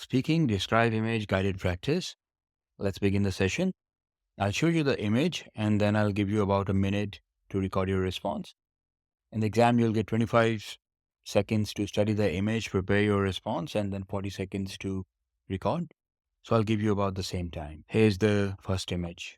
speaking, describe image guided practice. Let's begin the session. I'll show you the image and then I'll give you about a minute to record your response. In the exam, you'll get 25 seconds to study the image, prepare your response, and then 40 seconds to record. So I'll give you about the same time. Here's the first image.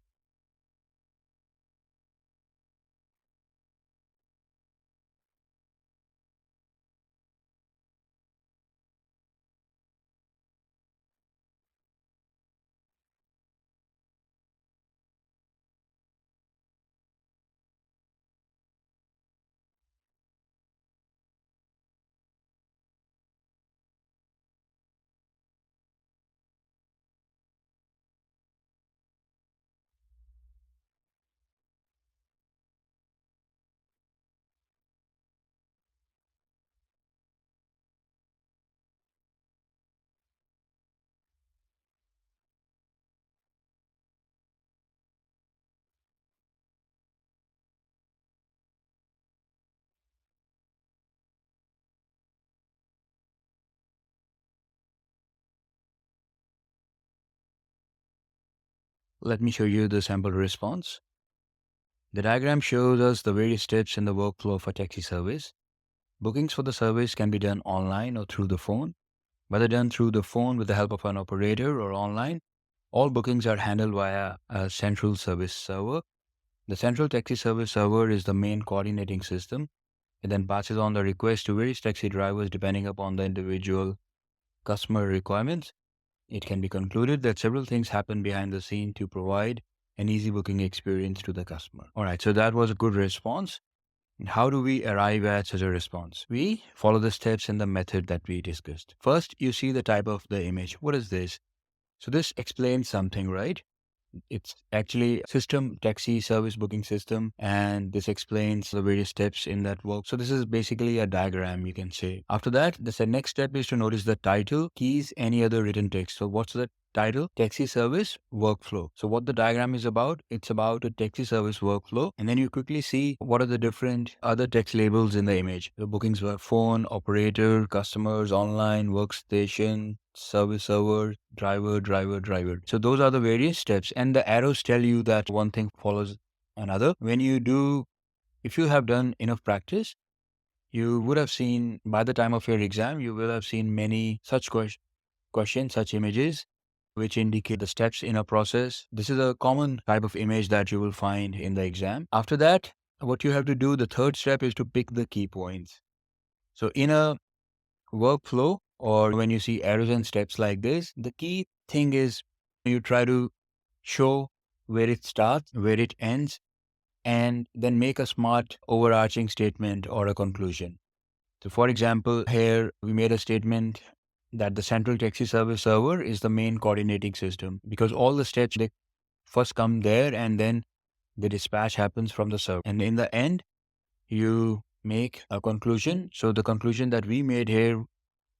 Let me show you the sample response. The diagram shows us the various steps in the workflow of a taxi service. Bookings for the service can be done online or through the phone. Whether done through the phone with the help of an operator or online, all bookings are handled via a central service server. The central taxi service server is the main coordinating system. It then passes on the request to various taxi drivers depending upon the individual customer requirements. It can be concluded that several things happen behind the scene to provide an easy booking experience to the customer. All right, so that was a good response. And how do we arrive at such a response? We follow the steps in the method that we discussed. First, you see the type of the image. What is this? So this explains something, right? It's actually system taxi service booking system, and this explains the various steps in that work. So this is basically a diagram, you can say. After that, the next step is to notice the title, keys, any other written text. So what's the title? Taxi service workflow. So what the diagram is about, it's about a taxi service workflow. And then you quickly see what are the different other text labels in the image. The bookings were phone, operator, customers, online, workstation, service server, driver. So those are the various steps, and the arrows tell you that one thing follows another. If you have done enough practice, you would have seen by the time of your exam, you will have seen many such questions, such images, which indicate the steps in a process. This is a common type of image that you will find in the exam. After that, what you have to do, the third step is to pick the key points. So in a workflow, or when you see arrows and steps like this, the key thing is you try to show where it starts, where it ends, and then make a smart overarching statement or a conclusion. So for example, here we made a statement that the central taxi service server is the main coordinating system, because all the steps, they first come there and then the dispatch happens from the server. And in the end, you make a conclusion. So the conclusion that we made here,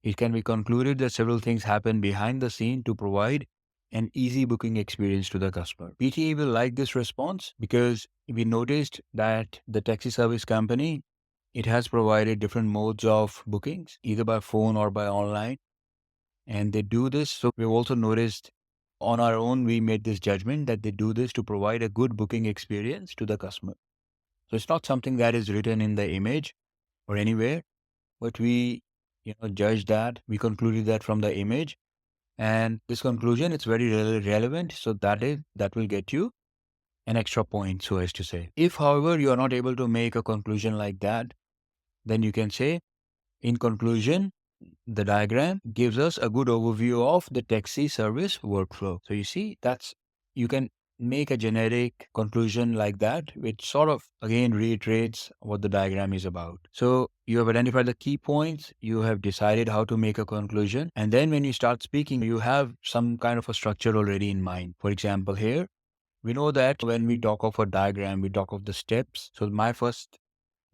it can be concluded that several things happen behind the scene to provide an easy booking experience to the customer. PTE will like this response because we noticed that the taxi service company, it has provided different modes of bookings, either by phone or by online. And they do this. So we've also noticed on our own, we made this judgment that they do this to provide a good booking experience to the customer. So it's not something that is written in the image or anywhere, but we judged that, we concluded that from the image. And this conclusion, it's very relevant. So that will get you an extra point, so as to say. If, however, you are not able to make a conclusion like that, then you can say, in conclusion, the diagram gives us a good overview of the taxi service workflow. So you see, you can make a generic conclusion like that, which sort of again reiterates what the diagram is about. So you have identified the key points, you have decided how to make a conclusion, and then when you start speaking, you have some kind of a structure already in mind. For example, here, we know that when we talk of a diagram, we talk of the steps. So my first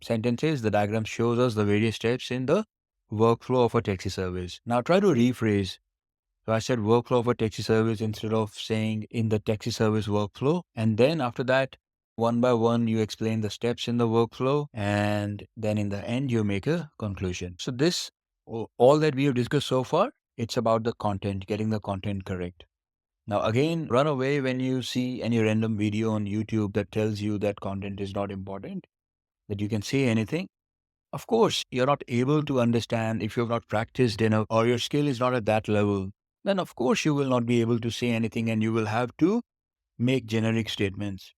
sentence is, the diagram shows us the various steps in the workflow of a taxi service. Now try to rephrase. So I said workflow of a taxi service instead of saying in the taxi service workflow. And then after that, one by one, you explain the steps in the workflow. And then in the end, you make a conclusion. So this, all that we have discussed so far, It's about the content, getting the content correct. Now, again, run away when you see any random video on YouTube that tells you that content is not important, that you can say anything. Of course, you're not able to understand if you've not practiced enough or your skill is not at that level. Then, of course, you will not be able to say anything and you will have to make generic statements.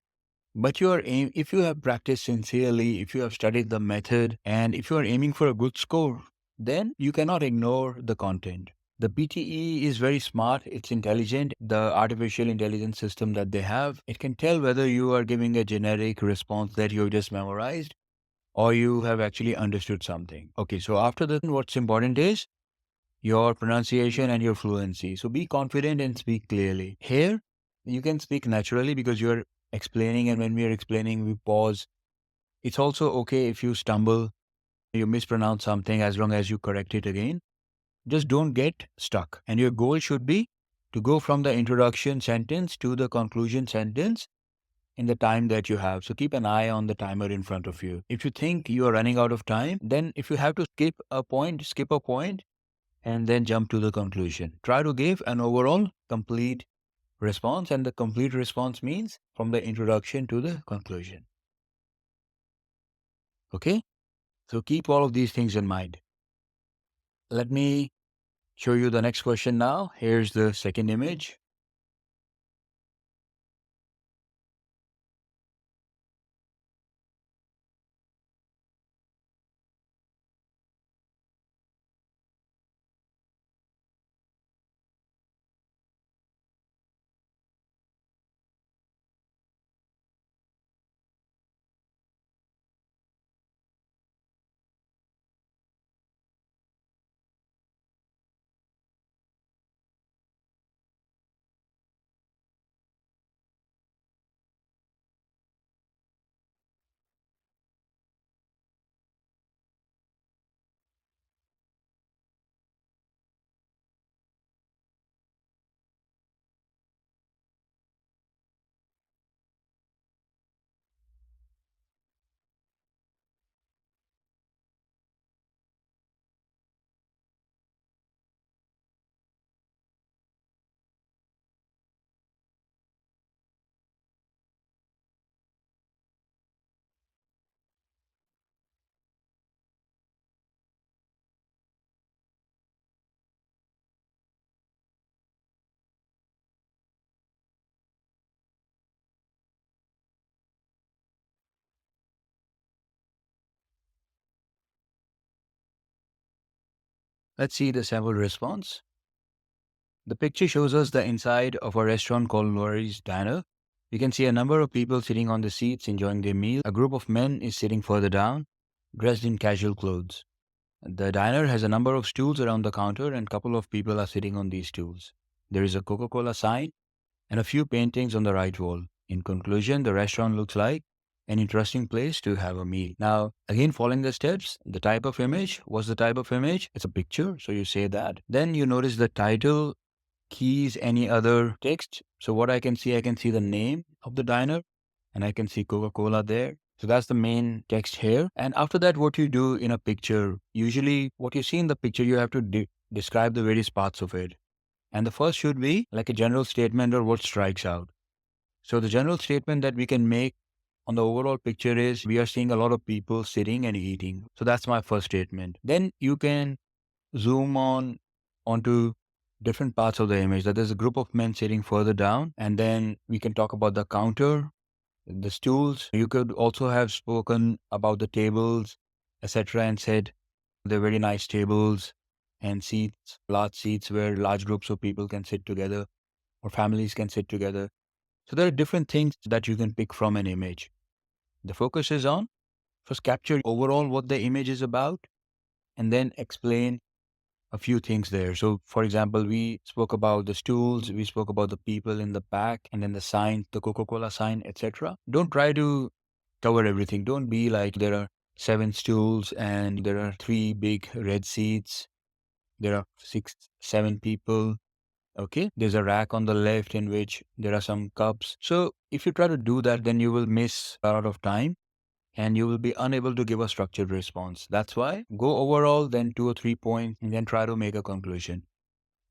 But if you have practiced sincerely, if you have studied the method, and if you are aiming for a good score, then you cannot ignore the content. The PTE is very smart, it's intelligent. The artificial intelligence system that they have, it can tell whether you are giving a generic response that you just memorized or you have actually understood something. Okay, so after that, what's important is your pronunciation and your fluency. So be confident and speak clearly. Here, you can speak naturally because you're explaining, and when we are explaining, we pause. It's also okay if you stumble, you mispronounce something as long as you correct it again. Just don't get stuck. And your goal should be to go from the introduction sentence to the conclusion sentence in the time that you have. So keep an eye on the timer in front of you. If you think you are running out of time, then if you have to skip a point and then jump to the conclusion. Try to give an overall complete response, and the complete response means from the introduction to the conclusion. Okay? So keep all of these things in mind. Let me show you the next question now. Here's the second image. Let's see the sample response. The picture shows us the inside of a restaurant called Lori's Diner. You can see a number of people sitting on the seats enjoying their meal. A group of men is sitting further down, dressed in casual clothes. The diner has a number of stools around the counter, and a couple of people are sitting on these stools. There is a Coca-Cola sign and a few paintings on the right wall. In conclusion, the restaurant looks like an interesting place to have a meal. Now, again, following the steps, the type of image. What's the type of image? It's a picture, so you say that. Then you notice the title, keys, any other text. So what I can see the name of the diner, and I can see Coca-Cola there. So that's the main text here. And after that, what you do in a picture, usually what you see in the picture, you have to describe the various parts of it. And the first should be like a general statement or what strikes out. So the general statement that we can make on the overall picture is we are seeing a lot of people sitting and eating. So that's my first statement. Then you can zoom on onto different parts of the image. That there's a group of men sitting further down, and then we can talk about the counter, the stools. You could also have spoken about the tables, etc., and said they're very nice tables and seats, large seats where large groups of people can sit together or families can sit together. So there are different things that you can pick from an image. The focus is on first capture overall what the image is about and then explain a few things there. So, for example, we spoke about the stools, we spoke about the people in the back, and then the sign, the Coca-Cola sign, etc. Don't try to cover everything. Don't be like there are 7 stools and there are 3 big red seats. There are 6, 7 people. Okay. There's a rack on the left in which there are some cups. So if you try to do that, then you will miss a lot of time and you will be unable to give a structured response. That's why go overall, then 2 or 3 points, and then try to make a conclusion.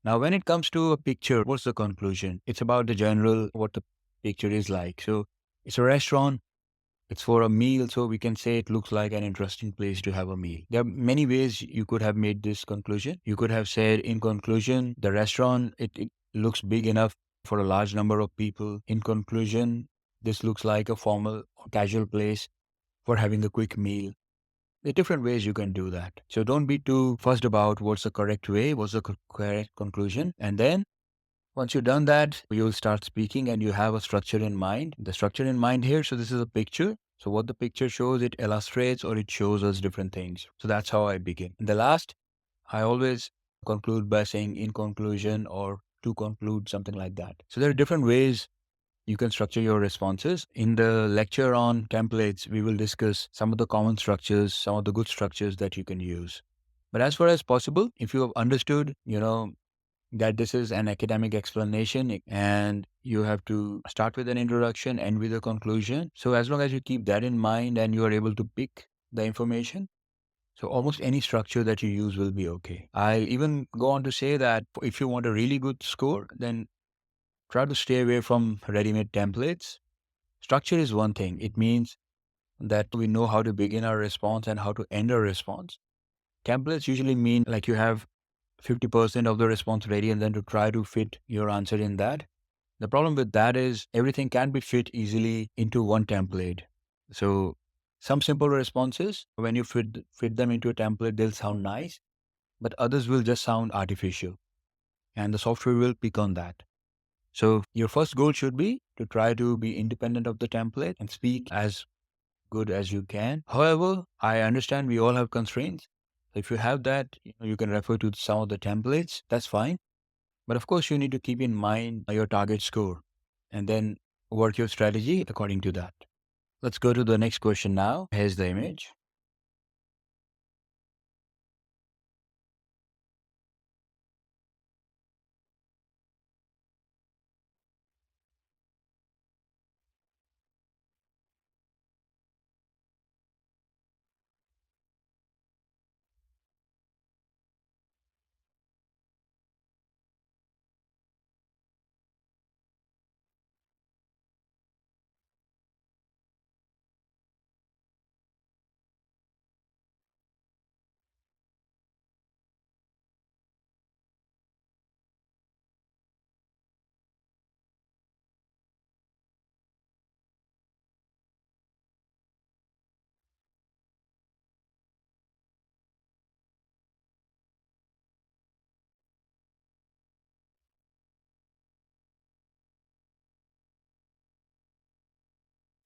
Now, when it comes to a picture, what's the conclusion? It's about the general, what the picture is like. So it's a restaurant. It's for a meal, so we can say it looks like an interesting place to have a meal. There are many ways you could have made this conclusion. You could have said, in conclusion, the restaurant, it looks big enough for a large number of people. In conclusion, this looks like a formal or casual place for having a quick meal. There are different ways you can do that. So don't be too fussed about what's the correct way, what's the correct conclusion. And then once you've done that, you'll start speaking and you have a structure in mind. The structure in mind here, so this is a picture. So what the picture shows, it illustrates or it shows us different things. So that's how I begin. And the last, I always conclude by saying in conclusion or to conclude, something like that. So there are different ways you can structure your responses. In the lecture on templates, we will discuss some of the common structures, some of the good structures that you can use. But as far as possible, if you have understood, that this is an academic explanation and you have to start with an introduction, end with a conclusion. So as long as you keep that in mind and you are able to pick the information, so almost any structure that you use will be okay. I even go on to say that if you want a really good score, then try to stay away from ready-made templates. Structure is one thing. It means that we know how to begin our response and how to end our response. Templates usually mean like you have 50% of the response ready and then to try to fit your answer in that. The problem with that is everything can be fit easily into one template. So some simple responses, when you fit them into a template, they'll sound nice, but others will just sound artificial and the software will pick on that. So your first goal should be to try to be independent of the template and speak as good as you can. However, I understand we all have constraints. If you have that, you can refer to some of the templates. That's fine. But of course, you need to keep in mind your target score and then work your strategy according to that. Let's go to the next question now. Here's the image.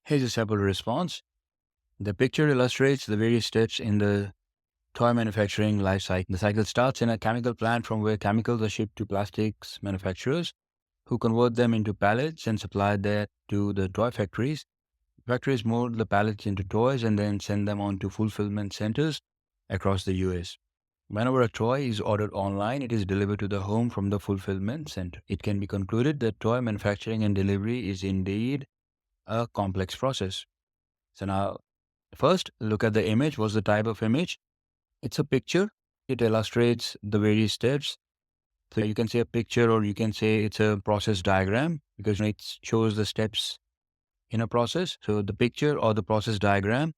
Here's a sample response. The picture illustrates the various steps in the toy manufacturing life cycle. The cycle starts in a chemical plant from where chemicals are shipped to plastics manufacturers who convert them into pallets and supply that to the toy factories. Factories mold the pallets into toys and then send them on to fulfillment centers across the US. Whenever a toy is ordered online, it is delivered to the home from the fulfillment center. It can be concluded that toy manufacturing and delivery is indeed a complex process. So now, first, look at the image. What's the type of image? It's a picture. It illustrates the various steps. So you can say a picture or you can say it's a process diagram because it shows the steps in a process. So the picture or the process diagram,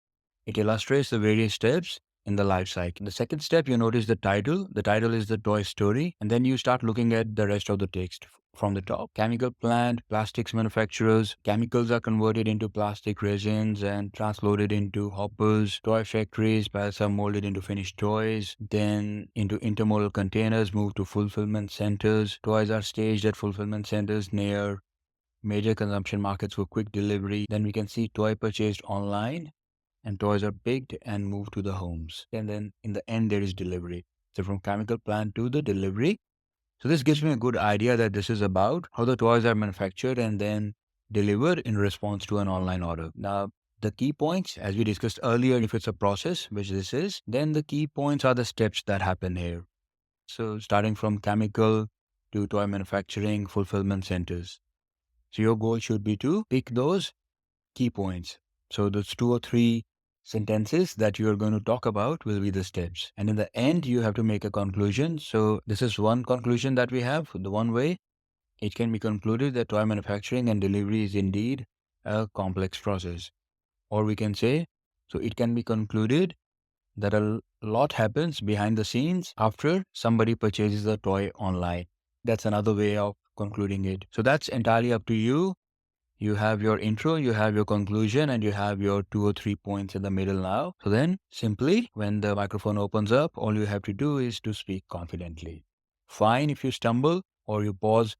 it illustrates the various steps in the life cycle. The second step, you notice the title. The title is the toy story. And then you start looking at the rest of the text from the top. Chemical plant, plastics manufacturers, chemicals are converted into plastic resins and transloaded into hoppers. Toy factories, pallets are molded into finished toys, then into intermodal containers, moved to fulfillment centers. Toys are staged at fulfillment centers near major consumption markets for quick delivery. Then we can see toy purchased online and toys are picked and moved to the homes. And then in the end, there is delivery. So from chemical plant to the delivery. So this gives me a good idea that this is about how the toys are manufactured and then delivered in response to an online order. Now, the key points, as we discussed earlier, if it's a process, which this is, then the key points are the steps that happen here. So starting from chemical to toy manufacturing, fulfillment centers. So your goal should be to pick those key points. So those two or three sentences that you are going to talk about will be the steps. And in the end, you have to make a conclusion. So this is one conclusion that we have. The one way it can be concluded that toy manufacturing and delivery is indeed a complex process. Or we can say, so it can be concluded that a lot happens behind the scenes after somebody purchases a toy online. That's another way of concluding it. So that's entirely up to you. You have your intro, you have your conclusion, and you have your 2 or 3 points in the middle now. So then, simply, when the microphone opens up, all you have to do is to speak confidently. Fine if you stumble or you pause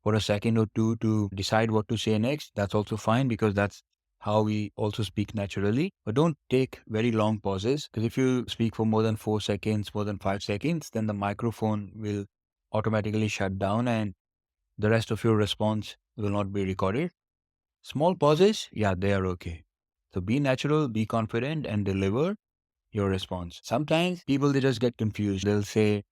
for a second or two to decide what to say next. That's also fine because that's how we also speak naturally. But don't take very long pauses because if you speak for more than 4 seconds, more than 5 seconds, then the microphone will automatically shut down and the rest of your response will not be recorded. Small pauses, yeah, they are okay. So be natural, be confident, and deliver your response. Sometimes people, they just get confused. They'll say,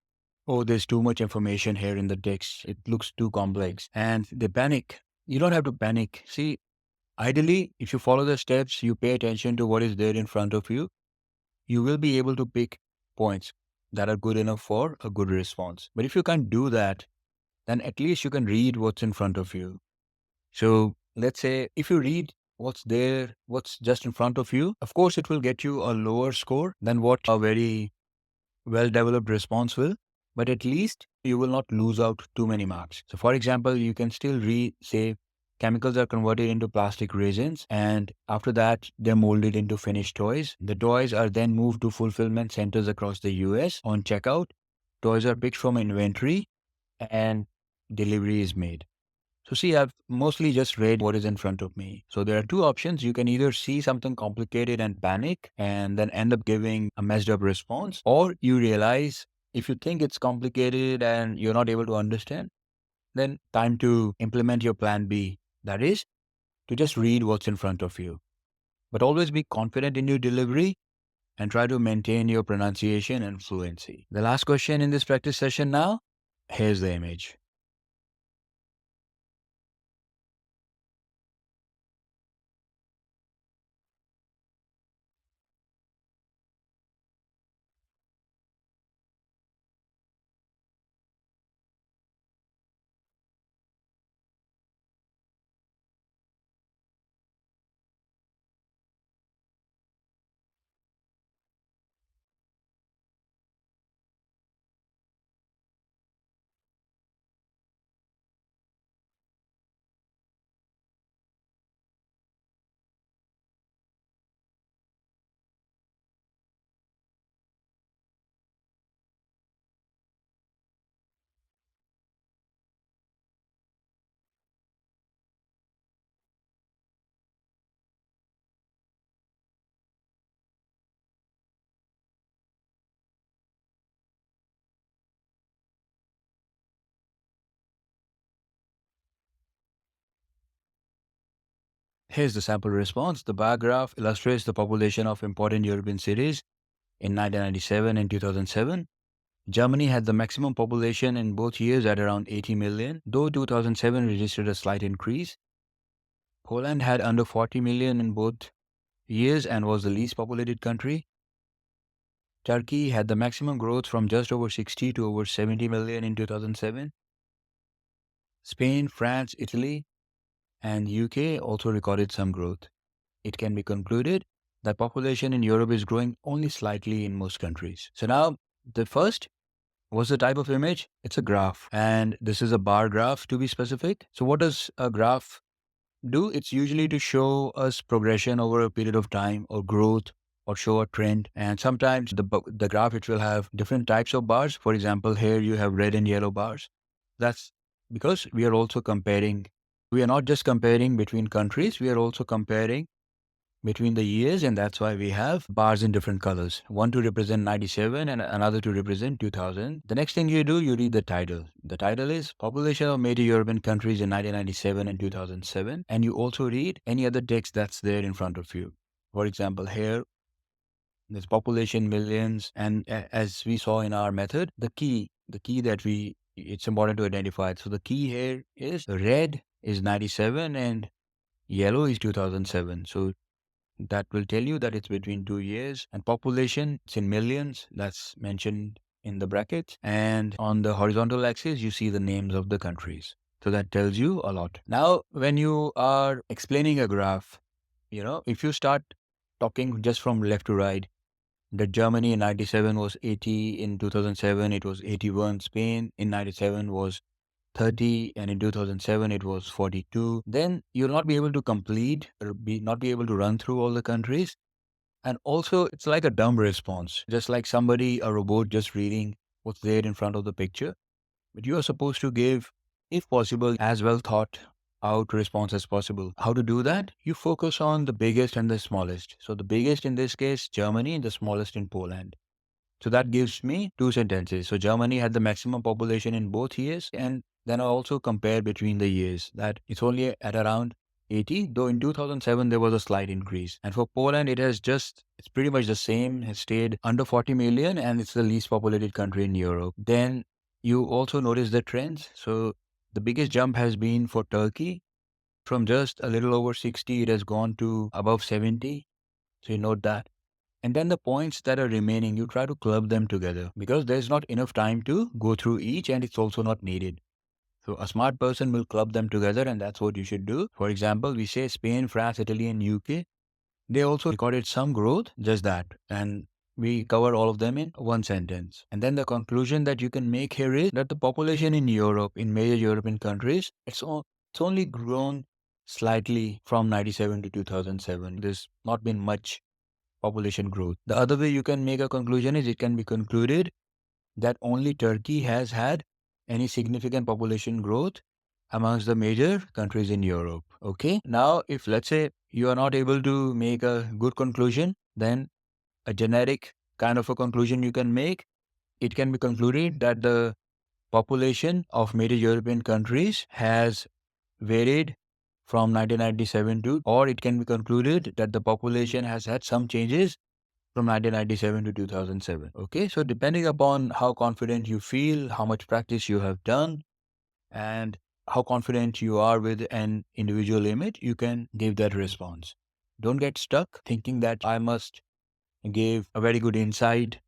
oh, there's too much information here in the text. It looks too complex. And they panic. You don't have to panic. See, ideally, if you follow the steps, you pay attention to what is there in front of you, you will be able to pick points that are good enough for a good response. But if you can't do that, then at least you can read what's in front of you. So let's say if you read what's there, what's just in front of you, of course, it will get you a lower score than what a very well developed response will, but at least you will not lose out too many marks. So, for example, you can still read, say, chemicals are converted into plastic resins, and after that, they're molded into finished toys. The toys are then moved to fulfillment centers across the US. On checkout, toys are picked from inventory and delivery is made. So see, I've mostly just read what is in front of me. So there are two options. You can either see something complicated and panic and then end up giving a messed up response, or you realize if you think it's complicated and you're not able to understand, then time to implement your plan B. That is to just read what's in front of you. But always be confident in your delivery and try to maintain your pronunciation and fluency. The last question in this practice session now, here's the image. Here's the sample response. The bar graph illustrates the population of important European cities in 1997 and 2007. Germany had the maximum population in both years at around 80 million, though 2007 registered a slight increase. Poland had under 40 million in both years and was the least populated country. Turkey had the maximum growth from just over 60 to over 70 million in 2007. Spain, France, Italy, and UK also recorded some growth. It can be concluded that population in Europe is growing only slightly in most countries. So now the first was the type of image. It's a graph, and this is a bar graph to be specific. So what does a graph do? It's usually to show us progression over a period of time or growth or show a trend. And sometimes the graph, it will have different types of bars. For example, here you have red and yellow bars. That's because we are also comparing. We are not just comparing between countries, we are also comparing between the years, and that's why we have bars in different colors. One to represent 97 and another to represent 2000. The next thing you do, you read the title. The title is Population of Major European Countries in 1997 and 2007. And you also read any other text that's there in front of you. For example, here, there's population millions. And as we saw in our method, the key that it's important to identify. So the key here is red is 97 and yellow is 2007. So that will tell you that it's between 2 years. And population, it's in millions. That's mentioned in the brackets. And on the horizontal axis, you see the names of the countries. So that tells you a lot. Now, when you are explaining a graph, if you start talking just from left to right, that Germany in 97 was 80, in 2007 it was 81, Spain in 97 was 30, and in 2007 it was 42, then you'll not be able to complete or not be able to run through all the countries. And also, it's like a dumb response, just like a robot just reading what's there in front of the picture. But you are supposed to give, if possible, as well thought out response as possible. How to do that? You focus on the biggest and the smallest. So the biggest in this case, Germany, and the smallest in Poland. So that gives me two sentences. So Germany had the maximum population in both years, and then I also compare between the years that it's only at around 80, though in 2007 there was a slight increase. And for Poland, it's pretty much the same, has stayed under 40 million, and it's the least populated country in Europe. Then you also notice the trends. So the biggest jump has been for Turkey. From just a little over 60, it has gone to above 70. So you note that. And then the points that are remaining, you try to club them together because there's not enough time to go through each, and it's also not needed. So a smart person will club them together, and that's what you should do. For example, we say Spain, France, Italy, and UK. They also recorded some growth, just that. And we cover all of them in one sentence. And then the conclusion that you can make here is that the population in Europe, in major European countries, it's only grown slightly from 97 to 2007. There's not been much population growth. The other way you can make a conclusion is it can be concluded that only Turkey has had any significant population growth amongst the major countries in Europe. Okay. Now, if let's say you are not able to make a good conclusion, then a generic kind of a conclusion you can make, it can be concluded that the population of major European countries has varied from 1997 to, or it can be concluded that the population has had some changes from 1997 to 2007. Okay, so depending upon how confident you feel, how much practice you have done, and how confident you are with an individual image, you can give that response. Don't get stuck thinking that I must give a very good insight,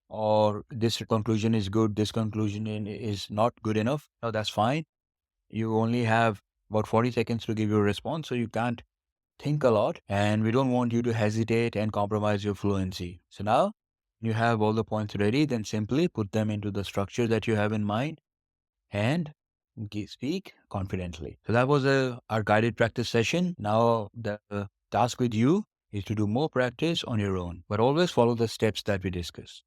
or this conclusion is good, this conclusion is not good enough. No, that's fine. You only have about 40 seconds to give your response, so you can't think a lot, and we don't want you to hesitate and compromise your fluency. So now you have all the points ready, then simply put them into the structure that you have in mind and speak confidently. So that was our guided practice session. Now the task with you is to do more practice on your own, but always follow the steps that we discussed.